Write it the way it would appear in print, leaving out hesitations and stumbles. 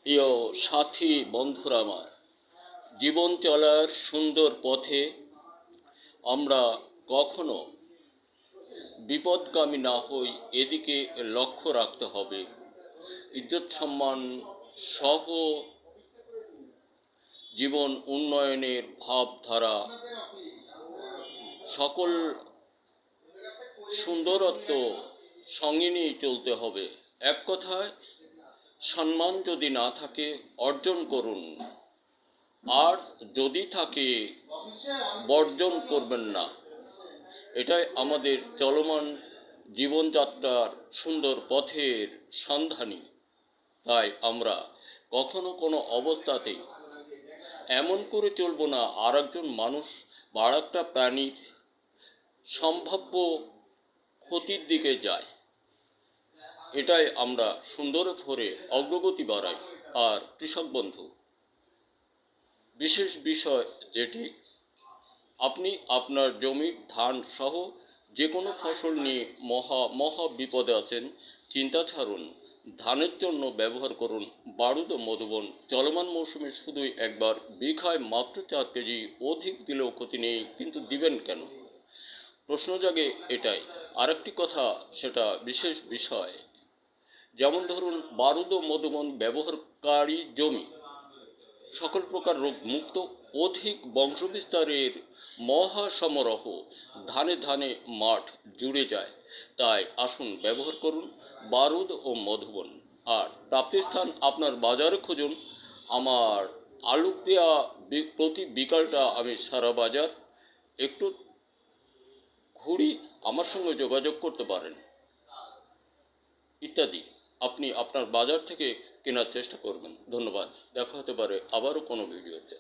প্রিয় সাথী বন্ধুরা আমার, জীবন চলার সুন্দর পথে আমরা কখনো বিপদগামী না হই, এদিকে লক্ষ্য রাখতে হবে। ইজ্জত সম্মান সহ জীবন উন্নয়নের ভাবধারা সকল সুন্দরত্ব সঙ্গে নিয়ে চলতে হবে। এক কথায়, সম্মান যদি না থাকে অর্জন করুন, আর যদি থাকে বর্জন করবেন না। এটাই আমাদের চলমান জীবনযাত্রার সুন্দর পথের সন্ধানী। তাই আমরা কখনো কোনো অবস্থাতেই এমন করে চলবো না আর একজন মানুষ বা একটা প্রাণীর সম্ভাব্য ক্ষতির দিকে যায়। এটাই আমরা সুন্দর করে অগ্রগতি বাড়াই। আর কৃষক বন্ধু, বিশেষ বিষয় যেটি, আপনি আপনার জমির ধান সহ যে কোনো ফসল নিয়ে মহা বিপদে আছেন, চিন্তা ছাড়ুন। ধানের জন্য ব্যবহার করুন বারুদ ও মধুবন। চলমান মৌসুমে শুধুই একবার, বিঘায় মাত্র 4 কেজি, অধিক দিলেও ক্ষতি নেই, কিন্তু দিবেন কেন? প্রশ্ন জাগে এটাই। আরেকটি কথা, সেটা বিশেষ বিষয়। যেমন ধরুন, বারুদ ও মধুবন ব্যবহারকারী জমি সকল প্রকার রোগ মুক্ত, অধিক বংশবিস্তারের মহাসমারোহ, ধানে ধানে মাঠ জুড়ে যায়। তাই আসুন ব্যবহার করুন বারুদ ও মধুবন। আর প্রাপ্তিস্থান আপনার বাজারে খুঁজুন। আমার আলু দেওয়া প্রতি বিকালটা আমি সারা বাজার একটু ঘুরি, আমার সঙ্গে যোগাযোগ করতে পারেন ইত্যাদি। আপনি আপনার বাজার থেকে কেনার চেষ্টা করবেন। ধন্যবাদ। দেখা হতে পারে আবারও কোনো ভিডিওতে।